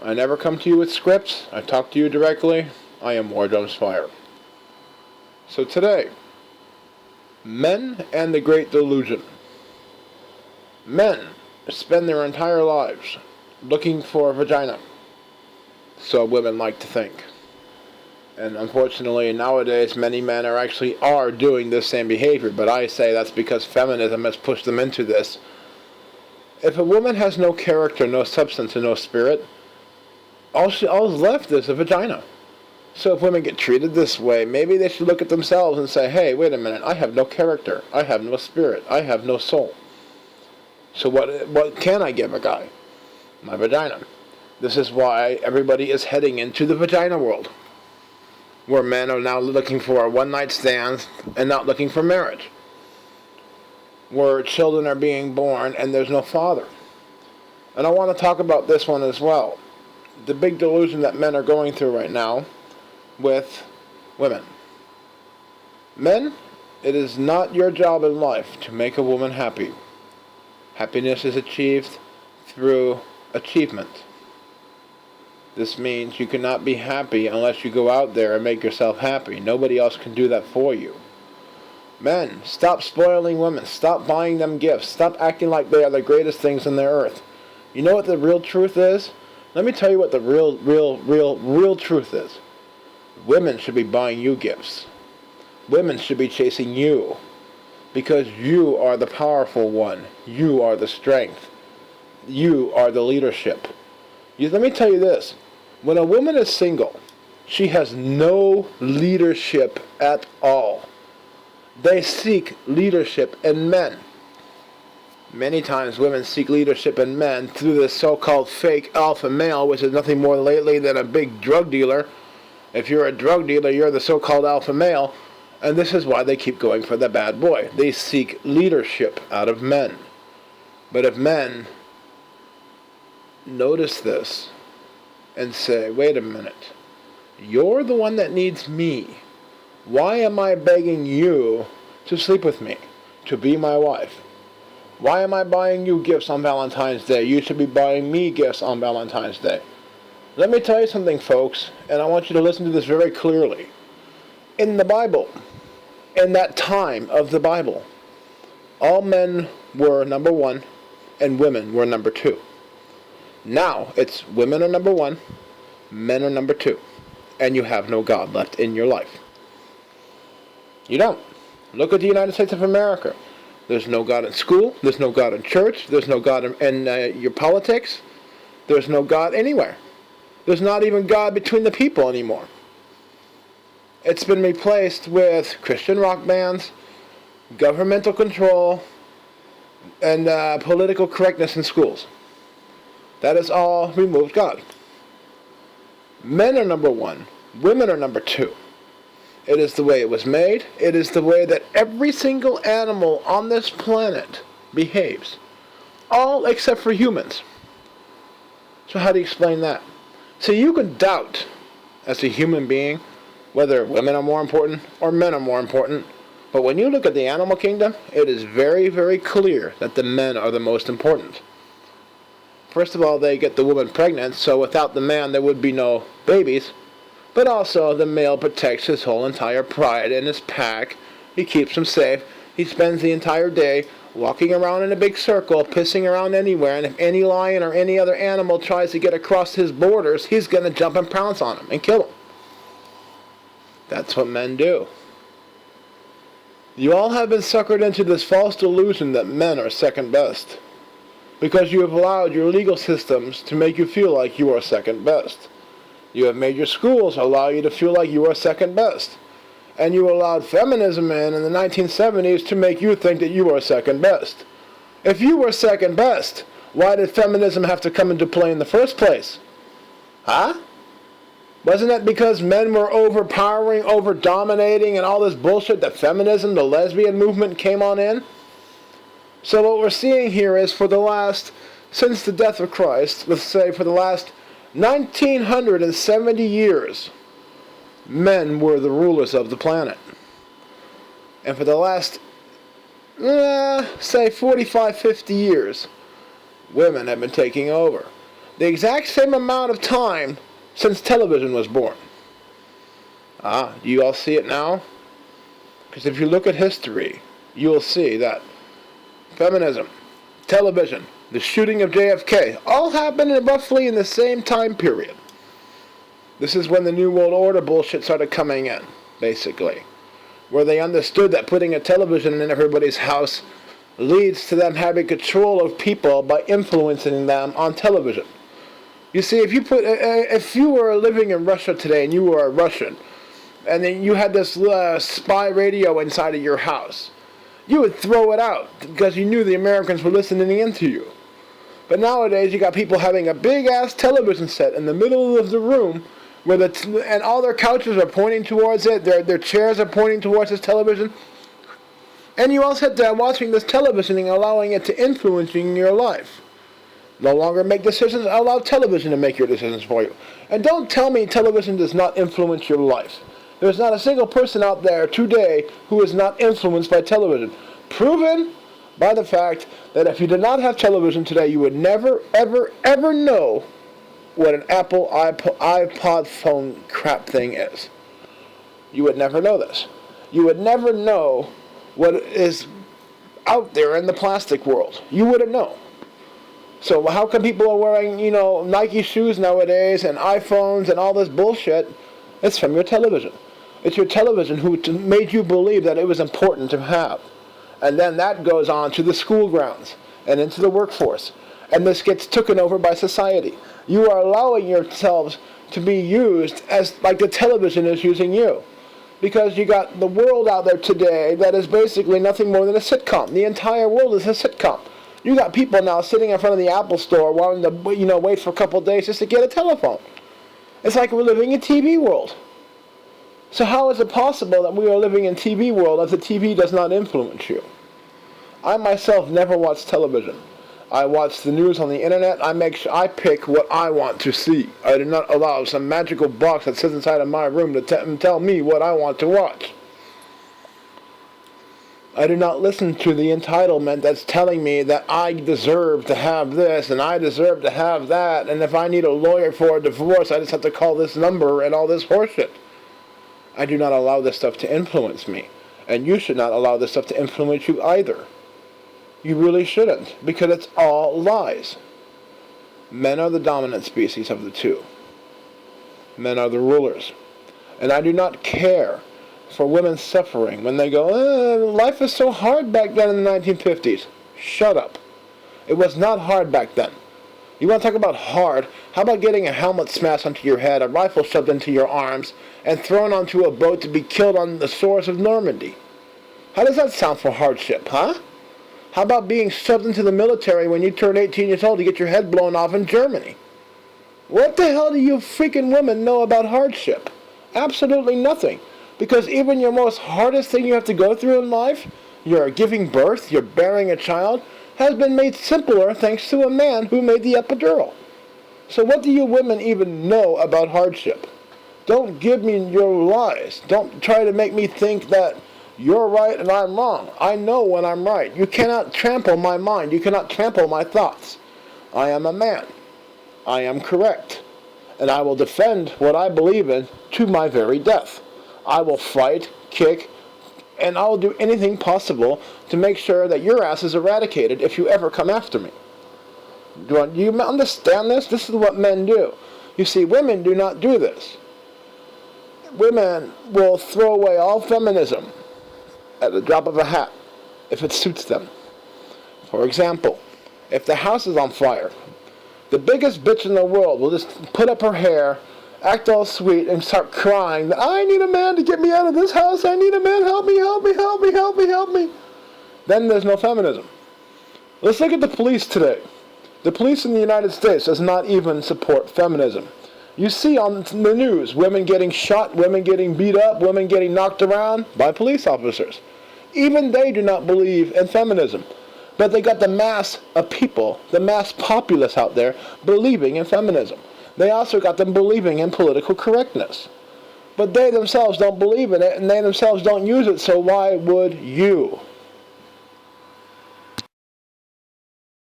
I never come to you with scripts. I talk to you directly. I am War Drums Fire. So today, men and the great delusion. Men spend their entire lives looking for a vagina. So women like to think. And unfortunately, nowadays, many men are doing this same behavior. But I say that's because feminism has pushed them into this. If a woman has no character, no substance, and no spirit, all's left is a vagina. So if women get treated this way, maybe they should look at themselves and say, hey, wait a minute, I have no character, I have no spirit, I have no soul. So what can I give a guy? My vagina. This is why everybody is heading into the vagina world, where men are now looking for one-night stands and not looking for marriage, where children are being born and there's no father. And I want to talk about this one as well. The big delusion that men are going through right now with women. Men, it is not your job in life to make a woman happy. Happiness is achieved through achievement. This means you cannot be happy unless you go out there and make yourself happy. Nobody else can do that for you. Men, stop spoiling women. Stop buying them gifts. Stop acting like they are the greatest things on the earth. You know what the real truth is? Let me tell you what the real truth is. Women should be buying you gifts. Women should be chasing you. Because you are the powerful one. You are the strength. You are the leadership. Let me tell you this. When a woman is single, she has no leadership at all. They seek leadership in men. Many times women seek leadership in men through this so-called fake alpha male, which is nothing more lately than a big drug dealer. If you're a drug dealer, you're the so-called alpha male. And this is why they keep going for the bad boy. They seek leadership out of men. But if men notice this and say, wait a minute, you're the one that needs me. Why am I begging you to sleep with me, to be my wife? Why am I buying you gifts on Valentine's Day? You should be buying me gifts on Valentine's Day. Let me tell you something, folks, and I want you to listen to this very clearly. In the Bible, in that time of the Bible, all men were number one and women were number two. Now, it's women are number one, men are number two, and you have no God left in your life. You don't. Look at the United States of America. There's no God in school. There's no God in church. There's no God in your politics. There's no God anywhere. There's not even God between the people anymore. It's been replaced with Christian rock bands, governmental control, and political correctness in schools. That has all removed God. Men are number one. Women are number two. It is the way it was made. It is the way that every single animal on this planet behaves. All except for humans. So how do you explain that? So you can doubt, as a human being, whether women are more important or men are more important. But when you look at the animal kingdom, it is very, very clear that the men are the most important. First of all, they get the woman pregnant, so without the man there would be no babies. But also, the male protects his whole entire pride and his pack. He keeps them safe. He spends the entire day walking around in a big circle, pissing around anywhere, and if any lion or any other animal tries to get across his borders, he's going to jump and pounce on him and kill him. That's what men do. You all have been suckered into this false delusion that men are second best, because you have allowed your legal systems to make you feel like you are second best. You have made your schools allow you to feel like you are second best. And you allowed feminism in the 1970s to make you think that you are second best. If you were second best, why did feminism have to come into play in the first place? Huh? Wasn't that because men were overpowering, over-dominating, and all this bullshit that feminism, the lesbian movement came on in? So what we're seeing here is since the death of Christ, let's say for the last 1970 years, men were the rulers of the planet. And for the last, say 45, 50 years, women have been taking over. the exact same amount of time since television was born. Do you all see it now? Because if you look at history, you will see that feminism, television, the shooting of JFK, all happened roughly in the same time period. This is when the New World Order bullshit started coming in, basically. Where they understood that putting a television in everybody's house leads to them having control of people by influencing them on television. You see, if you were living in Russia today and you were a Russian, and then you had this spy radio inside of your house, you would throw it out because you knew the Americans were listening into you. But nowadays, you got people having a big-ass television set in the middle of the room, and all their couches are pointing towards it, their chairs are pointing towards this television, and you all sit there watching this television and allowing it to influence your life. No longer make decisions, allow television to make your decisions for you. And don't tell me television does not influence your life. There's not a single person out there today who is not influenced by television. Proven by the fact that if you did not have television today, you would never, ever, ever know what an Apple iPod phone crap thing is. You would never know this. You would never know what is out there in the plastic world. You wouldn't know. So how come people are wearing, Nike shoes nowadays and iPhones and all this bullshit? It's from your television. It's your television who made you believe that it was important to have. And then that goes on to the school grounds and into the workforce. And this gets taken over by society. You are allowing yourselves to be used as like the television is using you. Because you got the world out there today that is basically nothing more than a sitcom. The entire world is a sitcom. You got people now sitting in front of the Apple store wanting to, wait for a couple of days just to get a telephone. It's like we're living in TV world. So how is it possible that we are living in TV world if the TV does not influence you? I myself never watch television. I watch the news on the internet. I pick what I want to see. I do not allow some magical box that sits inside of my room to tell me what I want to watch. I do not listen to the entitlement that's telling me that I deserve to have this and I deserve to have that, and if I need a lawyer for a divorce, I just have to call this number and all this horseshit. I do not allow this stuff to influence me, and you should not allow this stuff to influence you either. You really shouldn't, because it's all lies. Men are the dominant species of the two. Men are the rulers. And I do not care for women suffering when they go, life was so hard back then in the 1950s. Shut up. It was not hard back then. You want to talk about hard? How about getting a helmet smashed onto your head, a rifle shoved into your arms, and thrown onto a boat to be killed on the shores of Normandy? How does that sound for hardship, huh? How about being shoved into the military when you turn 18 years old to get your head blown off in Germany? What the hell do you freaking women know about hardship? Absolutely nothing. Because even your most hardest thing you have to go through in life, you're giving birth, you're bearing a child, has been made simpler thanks to a man who made the epidural. So what do you women even know about hardship? Don't give me your lies. Don't try to make me think that you're right and I'm wrong. I know when I'm right. You cannot trample my mind. You cannot trample my thoughts. I am a man. I am correct. And I will defend what I believe in to my very death. I will fight, kick, and I will do anything possible to make sure that your ass is eradicated if you ever come after me. Do you understand this? This is what men do. You see, women do not do this. Women will throw away all feminism at the drop of a hat if it suits them. For example, if the house is on fire, the biggest bitch in the world will just put up her hair, act all sweet, and start crying that I need a man to get me out of this house. I need a man. Help me, help me, help me, help me, help me. Then there's no feminism. Let's look at the police today. The police in the United States does not even support feminism. You see on the news women getting shot, women getting beat up, women getting knocked around by police officers. Even they do not believe in feminism. But they got the mass of people, the mass populace out there believing in feminism. They also got them believing in political correctness. But they themselves don't believe in it, and they themselves don't use it, so why would you?